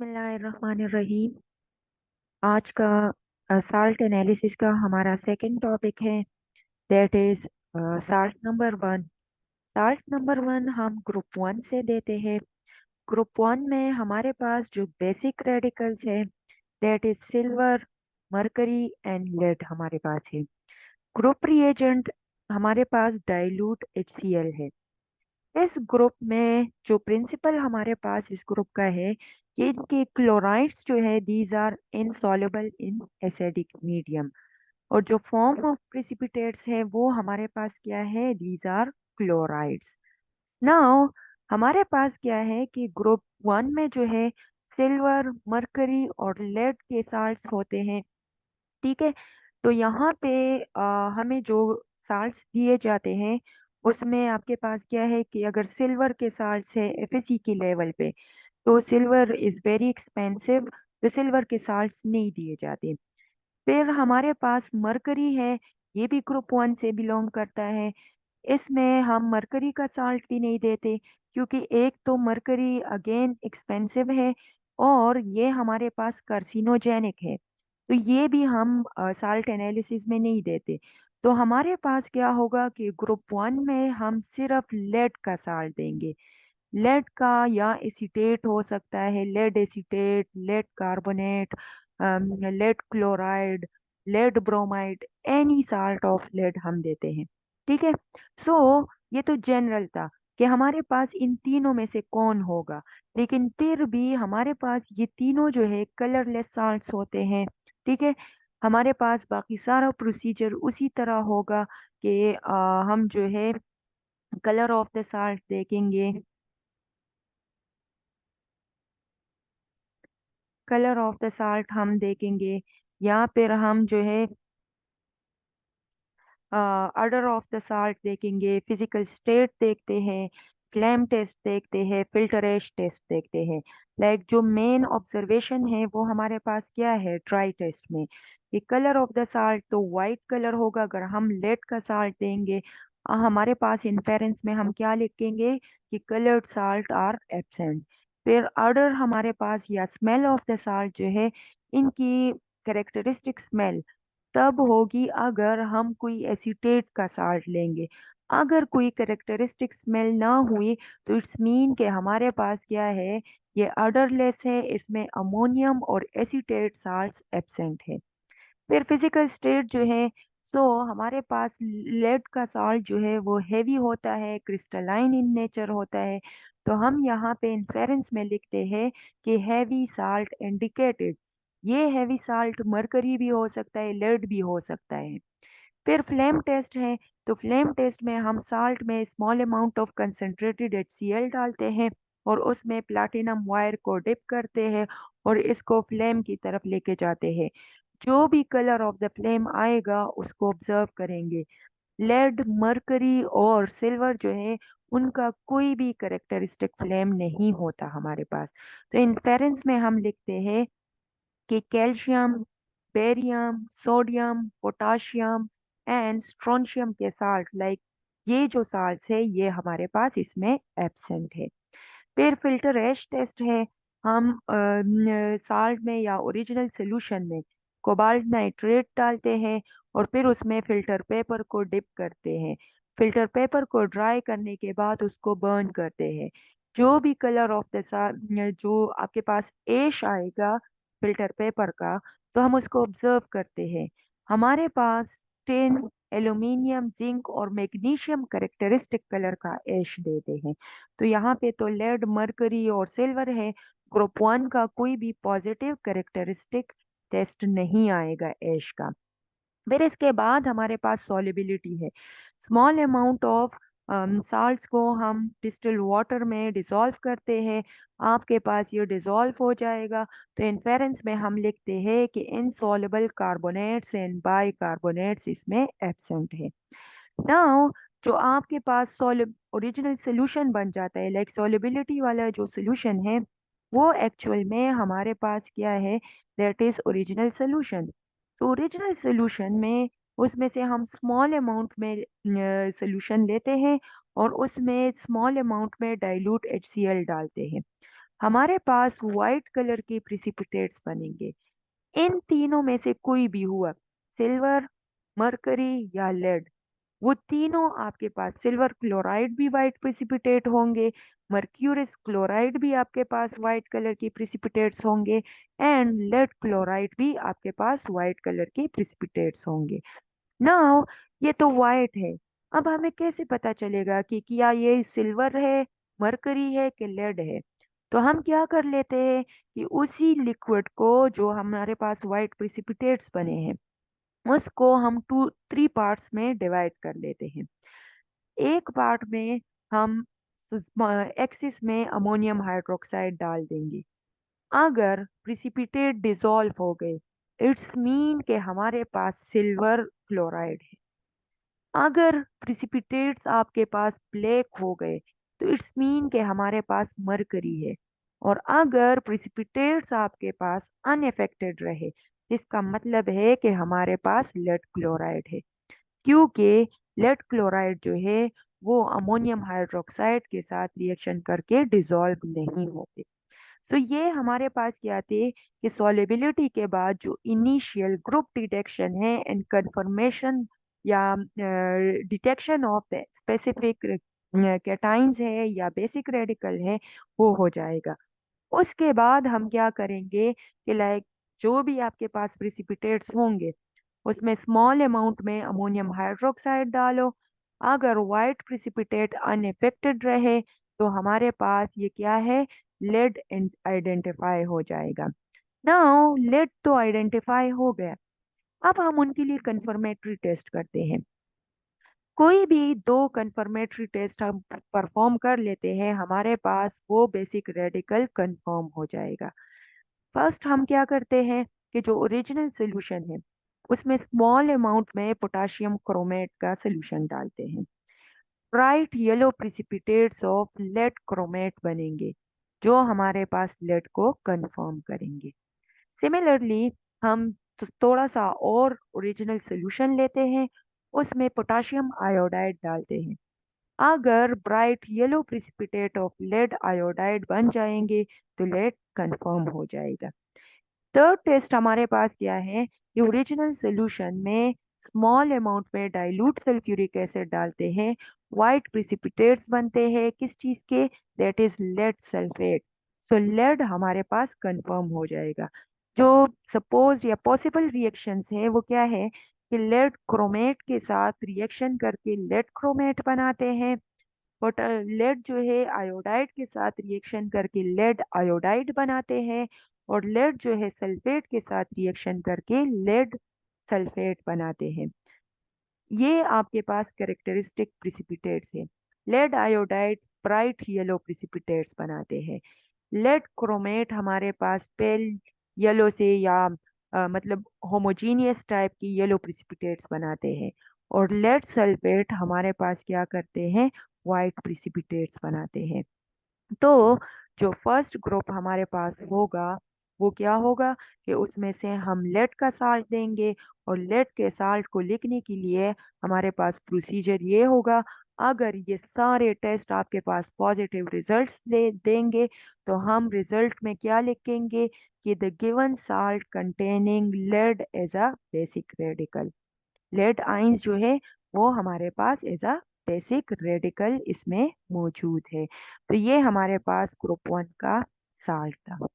बिस्मिल्लाहिर्रहमानिर्रहीम। आज का साल्ट एनालिसिस का हमारा सेकंड टॉपिक है, that is salt number one. Salt number one हम ग्रुप वन से देते हैं। ग्रुप वन में हमारे पास जो बेसिक रेडिकल्स है, that is silver, mercury and lead हमारे पास है। ग्रुप रिएजेंट हमारे पास डाइल्यूट HCl है। इस ग्रुप में जो प्रिंसिपल हमारे पास इस ग्रुप का है कि इनके क्लोराइड्स जो है these are insoluble in acidic medium, और जो फॉर्म ऑफ प्रिसिपिटेट्स है वो हमारे पास क्या है, दीज आर क्लोराइड्स। नाउ हमारे पास क्या है कि ग्रुप वन में जो है सिल्वर, मरकरी और लेड के साल्ट्स होते हैं। ठीक है, तो यहाँ पे हमें जो साल्ट्स दिए जाते हैं उसमें आपके पास क्या है कि अगर सिल्वर के साल्ट्स है FeC की लेवल पे, तो सिल्वर इज वेरी एक्सपेंसिव, तो सिल्वर के साल्ट्स नहीं दिए जाते। फिर हमारे पास मरकरी है, ये भी ग्रुप वन से बिलोंग करता है। इसमें हम मरकरी का साल्ट भी नहीं देते, क्योंकि एक तो मरकरी अगेन एक्सपेंसिव है और ये हमारे पास कार्सिनोजेनिक है, तो ये भी हम साल्ट एनालिसिस में नहीं देते। तो हमारे पास क्या होगा कि ग्रुप वन में हम सिर्फ लेड का साल्ट देंगे। लेड का या एसीटेट हो सकता है, lead acetate, lead carbonate, lead chloride, lead bromide, any salt of lead हम देते हैं। ठीक है, सो ये तो जनरल था कि हमारे पास इन तीनों में से कौन होगा, लेकिन फिर भी हमारे पास ये तीनों जो है कलरलेस साल्ट्स होते हैं। ठीक है, हमारे पास बाकी सारा प्रोसीजर उसी तरह होगा कि हम जो है कलर ऑफ द साल्ट देखेंगे। कलर ऑफ द साल्ट हम देखेंगे, या फिर हम जो है ऑर्डर ऑफ द साल्ट देखेंगे, फिजिकल स्टेट देखते हैं, फ्लेम टेस्ट देखते हैं, फिल्टर एश टेस्ट देखते हैं। लाइक जो मेन ऑब्जर्वेशन है वो हमारे पास क्या है ड्राई टेस्ट में, कि कलर ऑफ द साल्ट तो वाइट कलर होगा अगर हम लेड का साल्ट देंगे। हमारे पास इन्फेरेंस में हम क्या लिखेंगे कि कलर्ड साल्ट आर एब्सेंट। फिर ऑर्डर हमारे पास या स्मेल ऑफ द साल्ट जो है, इनकी कैरेक्टरिस्टिक स्मेल तब होगी अगर हम कोई एसीटेट का साल्ट लेंगे। अगर कोई कैरेक्टरिस्टिक स्मेल ना हुई तो इट्स मीन कि हमारे पास क्या है, ये ऑर्डरलेस है, इसमें अमोनियम और एसीटेट साल्ट्स एब्सेंट है। फिर फिजिकल स्टेट जो है, सो हमारे पास लेड का साल्ट जो है वो हेवी होता है, क्रिस्टलाइन इन नेचर होता है, तो हम यहाँ पे इन्फेरेंस में लिखते हैं कि हैवी साल्ट इंडिकेटेड। ये हैवी साल्ट मरकरी भी हो सकता है, लेड भी हो सकता है। फिर फ्लेम टेस्ट है, तो फ्लेम टेस्ट में हम साल्ट में small amount of concentrated HCl डालते हैं और उसमें प्लैटिनम वायर को डिप करते हैं और इसको फ्लेम की तरफ लेके जाते हैं। जो भी कलर ऑफ द फ्लेम आएगा उसको ऑब्जर्व करेंगे। लेड, मरकरी और सिल्वर जो है उनका कोई भी करेक्टरिस्टिक फ्लेम नहीं होता हमारे पास। तो इन्फेरेंस में हम लिखते हैं कि calcium, barium, sodium, potassium and strontium के साल्ट, लाइक ये जो साल्ट्स है ये हमारे पास इसमें एब्सेंट है। फिर फिल्टर एश टेस्ट है, हम साल्ट में या ओरिजिनल सोल्यूशन में कोबाल्ट नाइट्रेट डालते हैं और फिर उसमें फिल्टर पेपर को डिप करते हैं। फिल्टर पेपर को ड्राई करने के बाद उसको बर्न करते हैं। जो भी कलर ऑफ द जो आपके पास एश आएगा फिल्टर पेपर का, तो हम उसको ऑब्जर्व करते हैं। हमारे पास टिन, एल्यूमिनियम, जिंक और मैग्नीशियम करेक्टरिस्टिक कलर का एश देते हैं। तो यहाँ पे तो लेड, मरकरी और सिल्वर है। ग्रुप वन का कोई भी पॉजिटिव कैरेक्टरिस्टिक टेस्ट नहीं आएगा ऐश का। फिर इसके बाद हमारे पास सॉलिबिलिटी है। स्मॉल अमाउंट ऑफ साल्ट्स को हम डिस्टिल वाटर में डिसॉल्व करते हैं। आपके पास ये डिसॉल्व हो जाएगा, तो इन्फेरेंस में हम लिखते हैं कि insoluble carbonates and by carbonates इसमें एब्सेंट है। नाउ जो आपके पास ओरिजिनल सोल्यूशन बन जाता है, लाइक सॉलिबिलिटी वाला जो सोल्यूशन है, वो एक्चुअल में हमारे पास क्या है, दैट इज ओरिजिनल सोल्यूशन। तो ओरिजिनल सोल्यूशन में उसमें से हम स्मॉल अमाउंट में सोल्यूशन लेते हैं और उसमें स्मॉल अमाउंट में डाइल्यूट HCl डालते हैं। हमारे पास व्हाइट कलर के प्रिसिपिटेट्स बनेंगे। इन तीनों में से कोई भी हुआ, सिल्वर, मरकरी या लेड, वो तीनों आपके पास, सिल्वर क्लोराइड भी वाइट प्रिसिपिटेट होंगे, मर्क्यूरियस क्लोराइड भी आपके पास वाइट कलर की प्रिसिपिटेट्स होंगे, एंड लेड क्लोराइड भी आपके पास वाइट कलर के प्रिसिपिटेट्स होंगे। नाउ ये तो वाइट है। अब हमें कैसे पता चलेगा कि क्या ये सिल्वर है, मरकरी है कि लेड है? तो हम क्या कर लेते हैं कि उसी लिक्विड को, जो हमारे पास वाइट प्रिसिपिटेट्स बने हैं, उसको हम टू थ्री पार्ट्स में डिवाइड कर लेते हैं। एक पार्ट में हम एक्सिस में अमोनियम हाइड्रोक्साइड डाल देंगे। अगर प्रिसिपिटेट डिसॉल्व हो गए, इट्स मीन के हमारे पास सिल्वर क्लोराइड है। अगर प्रिसिपिटेट्स आपके पास ब्लैक हो गए, तो इट्स मीन के हमारे पास मरकरी है। और अगर प्रिसिपिटेट्स आपके पास अनअफेक्टेड रहे, इसका मतलब है कि हमारे पास लेड क्लोराइड है, क्योंकि लेड क्लोराइड जो है वो अमोनियम हाइड्रोक्साइड के साथ रिएक्शन करके डिसॉल्व नहीं होते। तो ये हमारे पास क्या थे कि सॉल्युबिलिटी के बाद जो इनिशियल ग्रुप डिटेक्शन है एंड कंफर्मेशन या detection of the specific cations है या बेसिक रेडिकल है, वो हो जाएगा। उसके बाद हम क्या करेंगे कि लाइक जो भी आपके पास प्रिसिपिटेट्स होंगे, उसमें स्मॉल अमाउंट में अमोनियम हाइड्रोक्साइड डालो। अगर वाइट प्रिसिपिटेट अनइफेक्टेड रहे, तो हमारे पास ये क्या है, लेड आइडेंटिफाई हो जाएगा। नाउ लेड तो आइडेंटिफाई हो गया। अब हम उनके लिए कंफर्मेटरी टेस्ट करते हैं। कोई भी दो कंफर्मेटरी टेस्ट हम परफॉर्म कर लेते हैं, हमारे पास वो बेसिक रेडिकल कंफर्म हो जाएगा। फर्स्ट हम क्या करते हैं कि जो ओरिजिनल सोल्यूशन है, उसमें स्मॉल अमाउंट में पोटाशियम क्रोमेट का सोल्यूशन डालते हैं। Bright yellow precipitates of lead chromate बनेंगे, जो हमारे पास लेड को कंफर्म करेंगे। सिमिलरली हम थोड़ा सा और ओरिजिनल सोल्यूशन लेते हैं, उसमें पोटाशियम आयोडाइड डालते हैं। अगर bright yellow precipitate of lead iodide बन जाएंगे, तो लेड कंफर्म हो जाएगा। थर्ड टेस्ट हमारे पास क्या है कि ओरिजिनल सोल्यूशन में स्मॉल अमाउंट में डाइल्यूट सल्फ्यूरिक एसिड डालते हैं, वाइट प्रिसिपिटेट्स बनते हैं किस चीज के, that is lead sulphate. So lead हमारे पास कंफर्म हो जाएगा। जो सपोज या पॉसिबल रिएक्शंस है वो क्या है कि लेड क्रोमेट के साथ रिएक्शन करके लेड क्रोमेट बनाते हैं, बट लेड जो है आयोडाइड के साथ रिएक्शन करके लेड आयोडाइड बनाते हैं, और लेड जो है सल्फेट के साथ रिएक्शन करके लेड सल्फेट बनाते हैं। ये आपके पास कैरेक्टरिस्टिक प्रिसिपिटेट्स है। Lead iodide bright yellow precipitates बनाते हैं। लेड क्रोमेट हमारे पास पेल येलो से या मतलब होमोजीनियस टाइप की येलो प्रिसिपिटेट्स बनाते हैं। और लेड सल्फेट हमारे पास क्या करते हैं, वाइट प्रिसिपिटेट्स बनाते हैं। तो जो फर्स्ट ग्रुप हमारे पास होगा, वो क्या होगा कि उसमें से हम लेड का साल्ट देंगे, और लेड के साल्ट को लिखने के लिए हमारे पास प्रोसीजर ये होगा। अगर ये सारे टेस्ट आपके पास पॉजिटिव रिजल्ट्स दे देंगे, तो हम रिजल्ट में क्या लिखेंगे कि the given salt containing lead as a basic radical. Lead ions जो है वो हमारे पास एज अ बेसिक रेडिकल इसमें मौजूद है। तो ये हमारे पास ग्रुप वन का साल्ट था।